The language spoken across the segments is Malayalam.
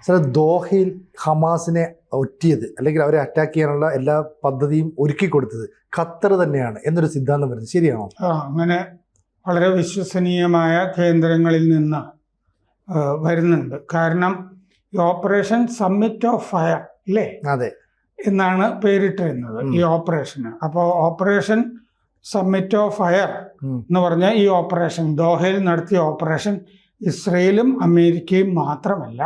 സാർ, ദോഹയിൽ ഹമാസിനെ ഒറ്റിയത് അല്ലെങ്കിൽ അവരെ അറ്റാക്ക് ചെയ്യാനുള്ള എല്ലാ പദ്ധതിയും ഒരുക്കി കൊടുത്തത് ഖത്തർ തന്നെയാണ് എന്നൊരു സിദ്ധാന്തം വരുന്നത് ശരിയാണോ? അങ്ങനെ വളരെ വിശ്വസനീയമായ കേന്ദ്രങ്ങളിൽ നിന്ന് വരുന്നുണ്ട്. കാരണം ഈ ഓപ്പറേഷൻ സമ്മിറ്റ് ഓഫ് ഫയർ അല്ലേ, അതെ, എന്നാണ് പേരിട്ടിരുന്നത് ഈ ഓപ്പറേഷന്. അപ്പോൾ ഓപ്പറേഷൻ സമ്മിറ്റ് ഓഫ് ഫയർ എന്ന് പറഞ്ഞാൽ ഈ ഓപ്പറേഷൻ, ദോഹയിൽ നടത്തിയ ഓപ്പറേഷൻ ഇസ്രയേലും അമേരിക്കയും മാത്രമല്ല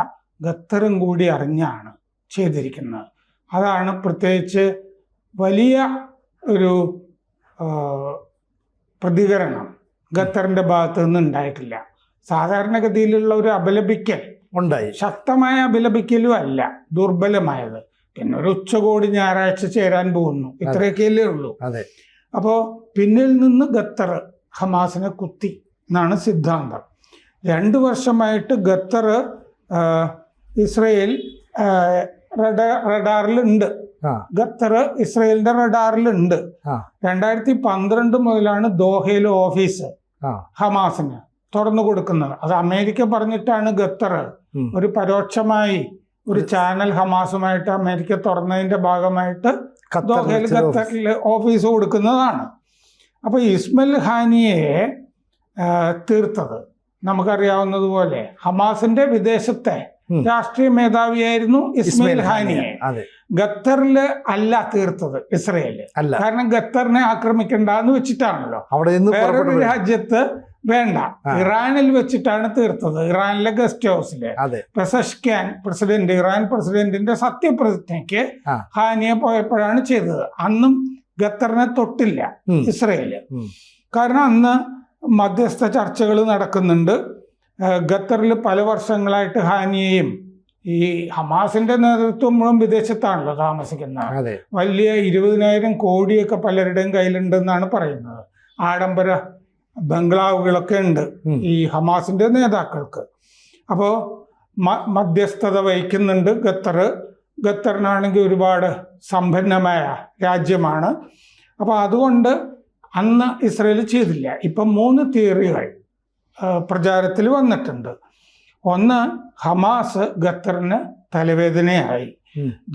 ഖത്തറും കൂടി അറിഞ്ഞാണ് ചെയ്തിരിക്കുന്നത്. അതാണ് പ്രത്യേകിച്ച് വലിയ ഒരു പ്രതികരണം ഖത്തറിൻ്റെ ഭാഗത്തു നിന്ന് ഉണ്ടായിട്ടില്ല. സാധാരണഗതിയിലുള്ള ഒരു അപലപിക്കൽ ഉണ്ടായി, ശക്തമായ അപലപിക്കലും അല്ല, ദുർബലമായത്. പിന്നെ ഒരു ഉച്ചകോടി ഞായറാഴ്ച ചേരാൻ പോകുന്നു, ഇത്രയൊക്കെയല്ലേ ഉള്ളൂ. അപ്പോൾ പിന്നിൽ നിന്ന് ഖത്തർ ഹമാസിനെ കുത്തി എന്നാണ് സിദ്ധാന്തം. 2 വർഷമായിട്ട് ഖത്തർ ഇസ്രയേൽ റഡാറിലുണ്ട്. ഖത്തർ ഇസ്രയേലിന്റെ റഡാറിലുണ്ട്. 2012 മുതലാണ് ദോഹയിലെ ഓഫീസ് ഹമാസിന് തുറന്നു കൊടുക്കുന്നത്. അത് അമേരിക്ക പറഞ്ഞിട്ടാണ് ഖത്തർ ഒരു പരോക്ഷമായി ഒരു ചാനൽ ഹമാസുമായിട്ട് അമേരിക്ക തുറന്നതിന്റെ ഭാഗമായിട്ട് ദോഹയിൽ ഖത്തറിൽ ഓഫീസ് കൊടുക്കുന്നതാണ്. അപ്പോൾ ഇസ്മായിൽ ഹാനിയെ തീർത്തത് നമുക്കറിയാവുന്നതുപോലെ ഹമാസിന്റെ വിദേശത്തെ രാഷ്ട്രീയ മേധാവിയായിരുന്നു ഇസ്മായിൽ ഹാനിയെ. ഖത്തറില് അല്ല തീർത്തത് ഇസ്രയേല്. കാരണം ഖത്തറിനെ ആക്രമിക്കണ്ടെന്ന് വെച്ചിട്ടാണല്ലോ. വേറൊരു രാജ്യത്ത് വേണ്ട, ഇറാനിൽ വെച്ചിട്ടാണ് തീർത്തത്. ഇറാനിലെ ഗസ്റ്റ് ഹൗസില് പെസഷ്ക്യാൻ പ്രസിഡന്റ്, ഇറാൻ പ്രസിഡന്റിന്റെ സത്യപ്രതിജ്ഞയ്ക്ക് ഹാനിയെ പോയപ്പോഴാണ് ചെയ്തത്. അന്നും ഖത്തറിനെ തൊട്ടില്ല ഇസ്രയേല്. കാരണം അന്ന് മധ്യസ്ഥ ചർച്ചകൾ നടക്കുന്നുണ്ട്. ഖത്തറിൽ പല വർഷങ്ങളായിട്ട് ഹാനിയെയും ഈ ഹമാസിന്റെ നേതൃത്വം മുഴുവൻ വിദേശത്താണല്ലോ താമസിക്കുന്നത്. വലിയ 20,000 കോടിയൊക്കെ പലരുടെയും കയ്യിലുണ്ടെന്നാണ് പറയുന്നത്. ആഡംബര ബംഗ്ലാവുകളൊക്കെ ഉണ്ട് ഈ ഹമാസിന്റെ നേതാക്കൾക്ക്. അപ്പോൾ മധ്യസ്ഥത വഹിക്കുന്നുണ്ട് ഖത്തർ. ഖത്തറിനാണെങ്കിൽ ഒരുപാട് സമ്പന്നമായ രാജ്യമാണ്. അപ്പോൾ അതുകൊണ്ട് അന്ന് ഇസ്രയേൽ ചെയ്തില്ല. ഇപ്പം 3 തിയറികൾ പ്രചാരത്തിൽ വന്നിട്ടുണ്ട്. ഒന്ന്, ഹമാസ് ഖത്തറിന് തലവേദനയായി.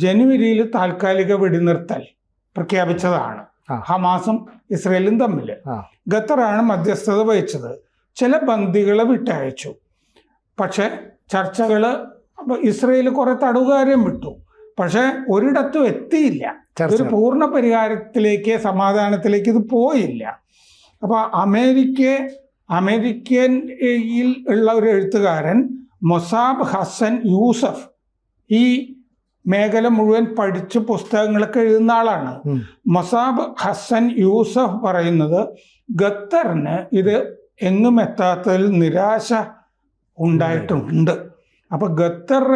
ജനുവരിയിൽ താൽക്കാലിക വെടിനിർത്തൽ പ്രഖ്യാപിച്ചതാണ് ഹമാസും ഇസ്രയേലും തമ്മിൽ. ഖത്തറാണ് മധ്യസ്ഥത വഹിച്ചത്. ചില ബന്ദികളെ വിട്ടയച്ചു. പക്ഷെ ചർച്ചകൾ ഇസ്രയേൽ കുറെ തടവുകാരെയും വിട്ടു. പക്ഷെ ഒരിടത്തും എത്തിയില്ല. ഒരു പൂർണ്ണ പരിഹാരത്തിലേക്ക്, സമാധാനത്തിലേക്ക് ഇത് പോയില്ല. അപ്പോൾ അമേരിക്കയിൽ ഉള്ള ഒരു എഴുത്തുകാരൻ മൊസാബ് ഹസൻ യൂസഫ് ഈ മേഖല മുഴുവൻ പഠിച്ച് പുസ്തകങ്ങളൊക്കെ എഴുതുന്ന ആളാണ്. മൊസാബ് ഹസൻ യൂസഫ് പറയുന്നത് ഖത്തറിന് ഇത് എങ്ങും എത്താത്തതിൽ നിരാശ ഉണ്ടായിട്ടുണ്ട്. അപ്പൊ ഖത്തർ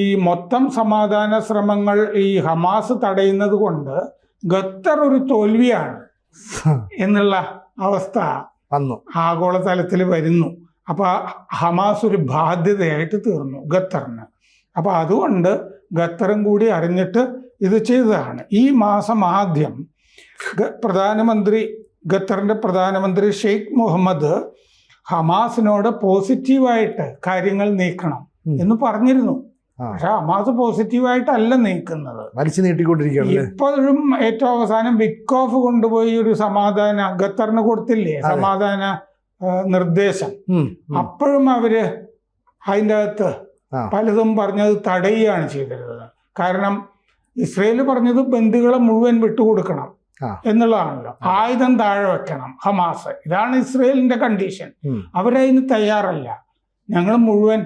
ഈ മൊത്തം സമാധാന ശ്രമങ്ങൾ ഈ ഹമാസ് തടയുന്നത് കൊണ്ട് ഖത്തർ ഒരു തോൽവിയാണ് എന്നുള്ള അവസ്ഥ ആഗോളതലത്തിൽ വരുന്നു. അപ്പൊ ഹമാസ് ഒരു ബാധ്യതയായിട്ട് തീർന്നു ഖത്തറിന്. അപ്പൊ അതുകൊണ്ട് ഖത്തറും കൂടി അറിഞ്ഞിട്ട് ഇത് ചെയ്തതാണ്. ഈ മാസം ആദ്യം ഖത്തറിന്റെ പ്രധാനമന്ത്രി ഷെയ്ഖ് മുഹമ്മദ് ഹമാസിനോട് പോസിറ്റീവായിട്ട് കാര്യങ്ങൾ നീക്കണം എന്ന് പറഞ്ഞിരുന്നു. പക്ഷെ ഹമാസ് പോസിറ്റീവായിട്ടല്ല നീക്കുന്നത്, വലിച്ചു നീട്ടിക്കൊണ്ടിരിക്കുകയാണ്. ഇപ്പോഴും ഏറ്റവും അവസാനം വിറ്റ്കോഫ് കൊണ്ടുപോയി ഒരു സമാധാന ഖത്തറിന് കൊടുത്തില്ലേ സമാധാന നിർദ്ദേശം. അപ്പോഴും അവര് അതിൻ്റെ അകത്ത് പലതും പറഞ്ഞത് തടയുകയാണ് ചെയ്തിരുന്നത്. കാരണം ഇസ്രയേൽ പറഞ്ഞത് ബന്ദികളെ മുഴുവൻ വിട്ടുകൊടുക്കണം എന്നുള്ളതാണല്ലോ. ആയുധം താഴെ വെക്കണം ഹമാസ്. ഇതാണ് ഇസ്രയേലിന്റെ കണ്ടീഷൻ. അവരതിന് തയ്യാറല്ല. ഞങ്ങൾ മുഴുവൻ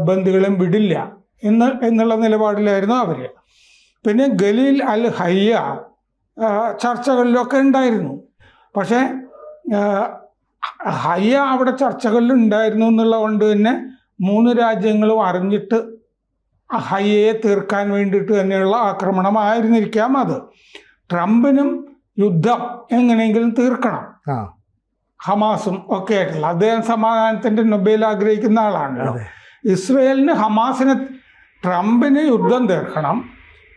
ബന്ദികളെയും വിടില്ല എന്നുള്ള നിലപാടിലായിരുന്നു അവര്. പിന്നെ ഗലീൽ അൽ ഹയ്യ ചർച്ചകളിലൊക്കെ ഉണ്ടായിരുന്നു. പക്ഷെ ഹയ്യ അവിടെ ചർച്ചകളിൽ ഉണ്ടായിരുന്നു എന്നുള്ളത് കൊണ്ട് തന്നെ 3 രാജ്യങ്ങളും അറിഞ്ഞിട്ട് ഹയ്യയെ തീർക്കാൻ വേണ്ടിയിട്ട് തന്നെയുള്ള ആക്രമണമായിരുന്നിരിക്കാം അത്. ട്രംപിനും യുദ്ധം എങ്ങനെയെങ്കിലും തീർക്കണം, ഹമാസും ഒക്കെ ആയിട്ടുള്ള. അദ്ദേഹം സമാധാനത്തിന്റെ നൊബേൽ ആഗ്രഹിക്കുന്ന ആളാണല്ലോ. ഇസ്രയേലിന് ട്രംപിന് യുദ്ധം തീർക്കണം,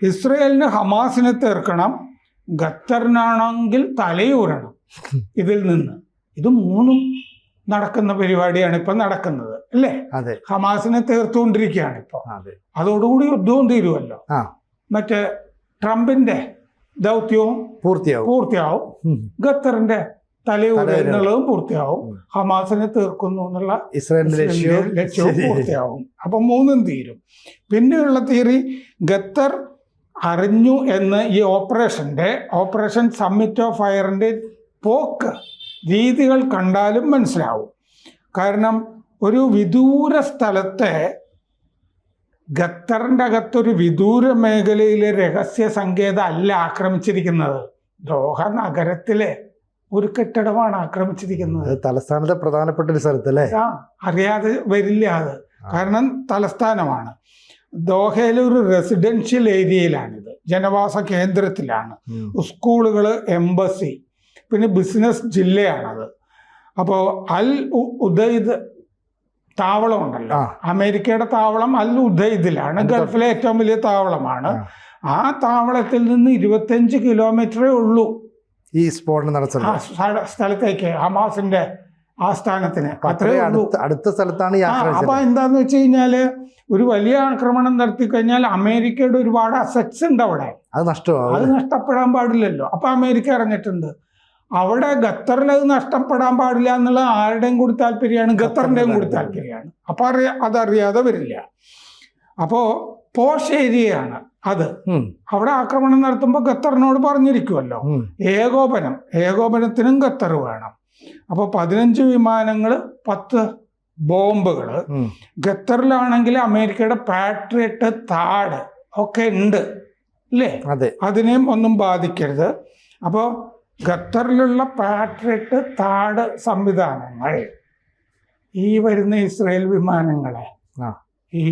ഇസ്രയേലിന് ഹമാസിനെ തീർക്കണം, ഖത്തറിനാണെങ്കിൽ തലയൂരണം ഇതിൽ നിന്ന്. ഇത് 3 നടക്കുന്ന പരിപാടിയാണ് ഇപ്പം നടക്കുന്നത്. അല്ലേ? അതെ ഹമാസിനെ തീർത്തുകൊണ്ടിരിക്കുകയാണ് ഇപ്പോൾ. അതെ അതോടുകൂടി യുദ്ധവും തീരുമല്ലോ. ആ മറ്റേ ട്രംപിന്റെ ദൗത്യവും പൂർത്തിയാവും. ഖത്തറിന്റെ തലയൂർ എന്നുള്ളതും പൂർത്തിയാവും. ഹമാസിനെ തീർക്കുന്നു എന്നുള്ള ഇസ്രായേലിന്റെ ലക്ഷ്യവും പൂർത്തിയാവും. അപ്പൊ മൂന്നും തീരും. പിന്നെയുള്ള തിയറി, ഖത്തർ അറിഞ്ഞു എന്ന് ഈ ഓപ്പറേഷൻ സമ്മിറ്റ് ഓഫ് ഫയറിന്റെ പോക്ക് രീതികൾ കണ്ടാലും മനസ്സിലാവും. കാരണം ഒരു വിദൂര സ്ഥലത്തെ, ഖത്തറിന്റെ അകത്തൊരു വിദൂര മേഖലയിലെ രഹസ്യ സങ്കേതം അല്ല ആക്രമിച്ചിരിക്കുന്നത്. ദോഹ നഗരത്തിലെ ഒരു കെട്ടിടമാണ് ആക്രമിച്ചിരിക്കുന്നത്. തലസ്ഥാനത്തെ പ്രധാനപ്പെട്ട ഒരു സ്ഥലത്ത് അല്ലേ? അറിയാതെ വരില്ല അത്. കാരണം തലസ്ഥാനമാണ്. ദോഹയിലെ ഒരു റെസിഡൻഷ്യൽ ഏരിയയിലാണിത്, ജനവാസ കേന്ദ്രത്തിലാണ്. സ്കൂളുകൾ, എംബസി, പിന്നെ ബിസിനസ് ജില്ലയാണത്. അപ്പോൾ അൽ ഉദൈദ് താവളം ഉണ്ടല്ലോ, അമേരിക്കയുടെ താവളം അൽ ഉദൈദിലാണ്. ഗൾഫിലെ ഏറ്റവും വലിയ താവളമാണ്. ആ താവളത്തിൽ നിന്ന് 25 കിലോമീറ്ററേ ഉള്ളൂ ഈ സ്ഫോടനം നടത്തുന്ന സ്ഥലത്തേക്ക്, ഹമാസിന്റെ ആസ്ഥാനത്തിന്. അടുത്ത സ്ഥലത്താണ്. അപ്പൊ എന്താന്ന് വെച്ച് കഴിഞ്ഞാല് ഒരു വലിയ ആക്രമണം നടത്തി കഴിഞ്ഞാൽ അമേരിക്കയുടെ ഒരുപാട് അസറ്റ്സ് ഉണ്ട് അവിടെ, അത് നഷ്ടപ്പെടാൻ പാടില്ലല്ലോ. അപ്പൊ അമേരിക്ക അറിഞ്ഞിട്ടുണ്ട്. അവിടെ ഖത്തറിൽ അത് നഷ്ടപ്പെടാൻ പാടില്ല എന്നുള്ള ആരുടെയും കൂടി താല്പര്യമാണ്, ഖത്തറിന്റെയും കൂടി താല്പര്യമാണ്. അപ്പൊ അതറിയാതെ വരില്ല. അപ്പോ പോഷ് ഏരിയയാണ് അത്. അവിടെ ആക്രമണം നടത്തുമ്പോൾ ഖത്തറിനോട് പറഞ്ഞിരിക്കുമല്ലോ, ഏകോപനത്തിനും ഖത്തർ വേണം. അപ്പോൾ 15 വിമാനങ്ങൾ, 10 ബോംബുകൾ. ഖത്തറിലാണെങ്കിൽ അമേരിക്കയുടെ പാട്രിയറ്റ് താഡ് ഒക്കെ ഉണ്ട് അല്ലേ? അതിനെയും ഒന്നും ബാധിക്കരുത്. അപ്പോൾ ഖത്തറിലുള്ള പാട്രിയറ്റ് താഡ് സംവിധാനങ്ങൾ ഈ വരുന്ന ഇസ്രായേൽ വിമാനങ്ങളെ ഈ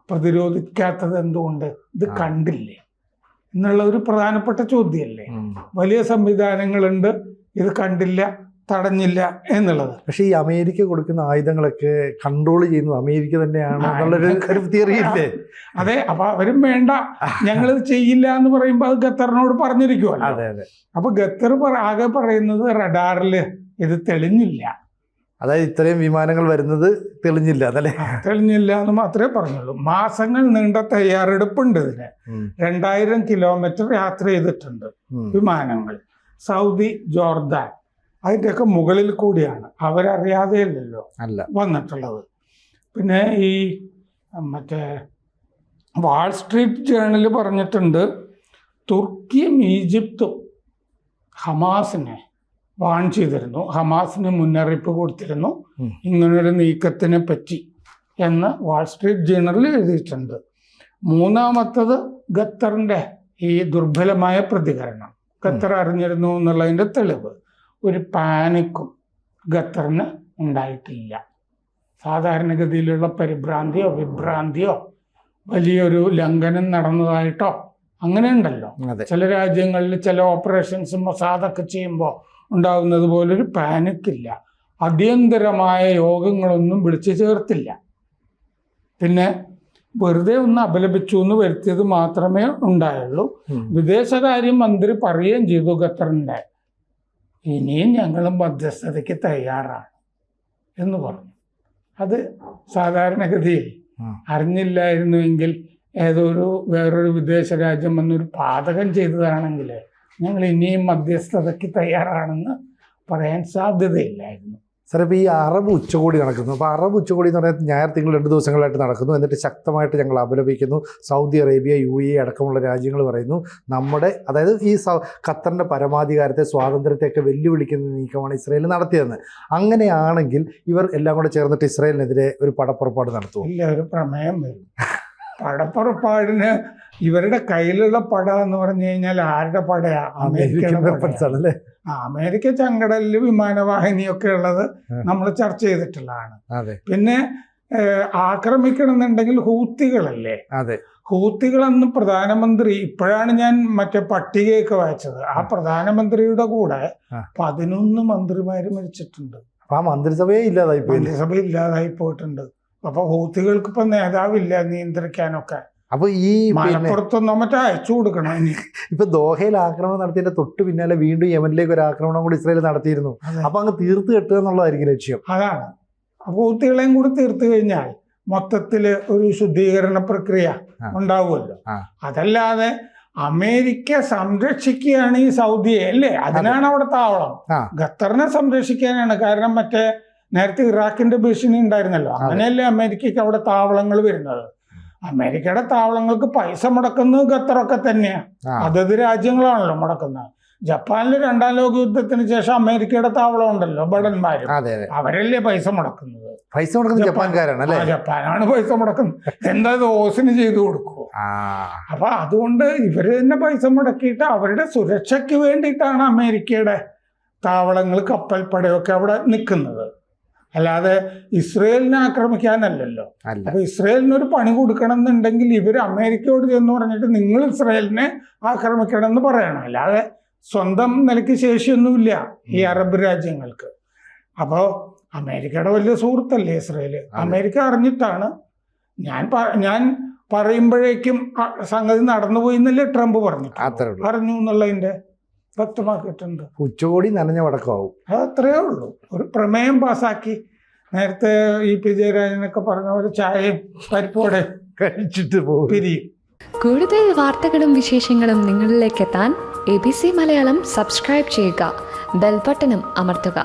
പ്രതിരോധിക്കാത്തത് എന്തുകൊണ്ട്? ഇത് കണ്ടില്ലേ എന്നുള്ള ഒരു പ്രധാനപ്പെട്ട ചോദ്യമല്ലേ. വലിയ സംവിധാനങ്ങളുണ്ട്, ഇത് കണ്ടില്ല, തടഞ്ഞില്ല എന്നുള്ളത്. പക്ഷെ ഈ അമേരിക്ക കൊടുക്കുന്ന ആയുധങ്ങളൊക്കെ കൺട്രോൾ ചെയ്യുന്നത് അമേരിക്ക തന്നെയാണ് എന്നുള്ളൊരു തിയറി ഇല്ലേ? അതെ. അപ്പൊ അവരും വേണ്ട, ഞങ്ങളിത് ചെയ്യില്ല എന്ന് പറയുമ്പോൾ അത് ഖത്തറിനോട് പറഞ്ഞിരിക്കുമല്ലോ. അപ്പൊ ഖത്തർ ആകെ പറയുന്നത് റഡാറിൽ ഇത് തെളിഞ്ഞില്ല, അതായത് ഇത്രയും വിമാനങ്ങൾ വരുന്നത് തെളിഞ്ഞില്ല, അതല്ലേ? തെളിഞ്ഞില്ല എന്ന് മാത്രമേ പറഞ്ഞുള്ളൂ. മാസങ്ങൾ നീണ്ട തയ്യാറെടുപ്പുണ്ട് ഇതിന്. 2000 കിലോമീറ്റർ യാത്ര ചെയ്തിട്ടുണ്ട് വിമാനങ്ങൾ. സൗദി, ജോർദാൻ, അതിൻ്റെയൊക്കെ മുകളിൽ കൂടിയാണ്, അവരറിയാതെയല്ലോ വന്നിട്ടുള്ളത്. പിന്നെ ഈ മറ്റേ വാൾ സ്ട്രീറ്റ് ജേണൽ പറഞ്ഞിട്ടുണ്ട്, തുർക്കിയും ഈജിപ്തും ഹമാസിനെ വാൺ ചെയ്തിരുന്നു, ഹമാസിന് മുന്നറിയിപ്പ് കൊടുത്തിരുന്നു ഇങ്ങനൊരു നീക്കത്തിനെ പറ്റി എന്ന് വാൾ സ്ട്രീറ്റ് ജേണലിൽ എഴുതിയിട്ടുണ്ട്. മൂന്നാമത്തത് ഖത്തറിൻ്റെ ഈ ദുർബലമായ പ്രതികരണം, ഖത്തർ അറിഞ്ഞിരുന്നു എന്നുള്ളതിൻ്റെ തെളിവ്. ഒരു പാനിക്കും ഖത്തറിന് ഉണ്ടായിട്ടില്ല. സാധാരണഗതിയിലുള്ള പരിഭ്രാന്തിയോ വിഭ്രാന്തിയോ വലിയൊരു ലംഘനം നടന്നതായിട്ടോ അങ്ങനെ ഉണ്ടല്ലോ ചില രാജ്യങ്ങളിൽ ചില ഓപ്പറേഷൻസും മൊസാദൊക്കെ ചെയ്യുമ്പോൾ ഉണ്ടാകുന്നത് പോലൊരു പാനിക്കില്ല. അടിയന്തരമായ യോഗങ്ങളൊന്നും വിളിച്ചു ചേർത്തില്ല. പിന്നെ വെറുതെ ഒന്ന് അപലപിച്ചു എന്ന് വരുത്തിയത് മാത്രമേ ഉണ്ടായുള്ളൂ. വിദേശകാര്യ മന്ത്രി പറയുകയും ചെയ്തു ഖത്തറിൻ്റെ, ഇനിയും ഞങ്ങൾ മധ്യസ്ഥതയ്ക്ക് തയ്യാറാണ് എന്ന് പറഞ്ഞു. അത് സാധാരണഗതിയിൽ അറിഞ്ഞില്ലായിരുന്നുവെങ്കിൽ വേറൊരു വിദേശ രാജ്യം വന്നൊരു പാതകം ചെയ്തതാണെങ്കിൽ ഞങ്ങൾ ഇനിയും മധ്യസ്ഥതയ്ക്ക് തയ്യാറാണെന്ന് പറയാൻ സാധ്യതയില്ലായിരുന്നു. സാർ, ഇപ്പോൾ ഈ അറബ് ഉച്ചകോടി നടക്കുന്നു. അപ്പോൾ അറബ് ഉച്ചകോടി എന്ന് പറയുന്നത് ഞായർ തിങ്കൾ 2 ദിവസങ്ങളായിട്ട് നടക്കുന്നു. എന്നിട്ട് ശക്തമായിട്ട് ഞങ്ങൾ അപലപിക്കുന്നു. സൗദി അറേബ്യ, UAE അടക്കമുള്ള രാജ്യങ്ങൾ പറയുന്നു നമ്മുടെ, അതായത് ഈ ഖത്തറിൻ്റെ പരമാധികാരത്തെ, സ്വാതന്ത്ര്യത്തെയൊക്കെ വെല്ലുവിളിക്കുന്ന നീക്കമാണ് ഇസ്രായേൽ നടത്തിയതെന്ന്. അങ്ങനെയാണെങ്കിൽ ഇവർ എല്ലാം കൂടെ ചേർന്നിട്ട് ഇസ്രായേലിനെതിരെ ഒരു പടപ്പുറപ്പാട് നടത്തുമോ? ഇല്ല, ഒരു പ്രമേയം വരും. പടപ്പുറപ്പാടിന് ഇവരുടെ കയ്യിലുള്ള പട എന്ന് പറഞ്ഞു കഴിഞ്ഞാൽ ആരുടെ പടയാ? അമേരിക്കയുടെ. അമേരിക്ക ചെങ്കടലിൽ വിമാനവാഹിനിയൊക്കെ ഉള്ളത് നമ്മൾ ചർച്ച ചെയ്തിട്ടുള്ളതാണ്. പിന്നെ ആക്രമിക്കണം എന്നുണ്ടെങ്കിൽ ഹൂത്തികളല്ലേ? ഹൂത്തികളെന്ന് പ്രധാനമന്ത്രി, ഇപ്പോഴാണ് ഞാൻ മറ്റേ പട്ടികയൊക്കെ വായിച്ചത്, ആ പ്രധാനമന്ത്രിയുടെ കൂടെ 11 മന്ത്രിമാര് മരിച്ചിട്ടുണ്ട്. ആ മന്ത്രിസഭയെ ഇല്ലാതായി പോയിട്ടുണ്ട്. അപ്പൊ ഹൂത്തികൾക്ക് ഇപ്പൊ നേതാവില്ല നിയന്ത്രിക്കാനൊക്കെ. അപ്പൊ ഈ മലപ്പുറത്തൊന്നോ മറ്റോ അയച്ചു കൊടുക്കണം. ഇനി ഇപ്പൊ ദോഹയിൽ ആക്രമണം നടത്തിയതിന്റെ തൊട്ട് പിന്നാലെ വീണ്ടും യമനിലേക്ക് ഒരു ആക്രമണം കൂടി ഇസ്രായേൽ നടത്തിയിരുന്നു. അപ്പൊ അങ്ങ് തീർത്ത് കെട്ടുക എന്നുള്ളതായിരിക്കും ലക്ഷ്യം. അതാണ്. അപ്പോൾ ഹൂത്തികളെയും കൂടി തീർത്തു കഴിഞ്ഞാൽ മൊത്തത്തിൽ ഒരു ശുദ്ധീകരണ പ്രക്രിയ ഉണ്ടാവുമല്ലോ. അതല്ലാതെ അമേരിക്ക സംരക്ഷിക്കുകയാണ് ഈ സൗദിയെ അല്ലേ, അതിനാണ് അവിടെ താവളം. ഖത്തറിനെ സംരക്ഷിക്കാനാണ്. കാരണം മറ്റേ നേരത്തെ ഇറാഖിന്റെ ഭീഷണി ഉണ്ടായിരുന്നല്ലോ, അങ്ങനെയല്ലേ അമേരിക്കയ്ക്ക് അവിടെ താവളങ്ങൾ വരുന്നത്. അമേരിക്കയുടെ താവളങ്ങൾക്ക് പൈസ മുടക്കുന്നത് ഖത്തറൊക്കെ തന്നെയാണ്. അതത് രാജ്യങ്ങളാണല്ലോ മുടക്കുന്നത്. ജപ്പാനിൽ 2ാം ലോക യുദ്ധത്തിന് ശേഷം അമേരിക്കയുടെ താവളം ഉണ്ടല്ലോ, ഭടന്മാരും, അവരല്ലേ പൈസ മുടക്കുന്നത്. ജപ്പാനാണ് പൈസ മുടക്കുന്നത്. എന്താ ഓസിന് ചെയ്തു കൊടുക്കുമോ? അപ്പൊ അതുകൊണ്ട് ഇവര് തന്നെ പൈസ മുടക്കിയിട്ട് അവരുടെ സുരക്ഷയ്ക്ക് വേണ്ടിയിട്ടാണ് അമേരിക്കയുടെ താവളങ്ങൾ, കപ്പൽപ്പടയൊക്കെ അവിടെ നിൽക്കുന്നത്. അല്ലാതെ ഇസ്രയേലിനെ ആക്രമിക്കാനല്ലല്ലോ. അപ്പൊ ഇസ്രയേലിനൊരു പണി കൊടുക്കണം എന്നുണ്ടെങ്കിൽ ഇവർ അമേരിക്കയോട് ചെന്ന് പറഞ്ഞിട്ട് നിങ്ങൾ ഇസ്രയേലിനെ ആക്രമിക്കണം എന്ന് പറയണം. അല്ലാതെ സ്വന്തം നിലയ്ക്ക് ശേഷിയൊന്നുമില്ല ഈ അറബ് രാജ്യങ്ങൾക്ക്. അപ്പോൾ അമേരിക്കയുടെ വലിയ സുഹൃത്തല്ലേ ഇസ്രയേൽ. അമേരിക്ക അറിഞ്ഞിട്ടാണ്. ഞാൻ പറയുമ്പോഴേക്കും സംഗതി നടന്നുപോയി എന്നല്ലേ ട്രംപ് പറഞ്ഞു എന്നുള്ളതിന്റെ വ്യക്തമാക്കിയിട്ടുണ്ട്. ഉച്ചകോടി നനഞ്ഞ വടക്കമാവും. അത് അത്രയേ ഉള്ളൂ. ഒരു പ്രമേയം പാസാക്കി നേരത്തെ ഇ.പി. ജയരാജനൊക്കെ പറഞ്ഞ പോലെ ചായയും പരിപ്പോടെ കഴിച്ചിട്ട് പോകും, പിരിയും. കൂടുതൽ വാർത്തകളും വിശേഷങ്ങളും നിങ്ങളിലേക്ക് എത്താൻ ABC മലയാളം സബ്സ്ക്രൈബ് ചെയ്യുക, ബെൽ ബട്ടണും അമർത്തുക.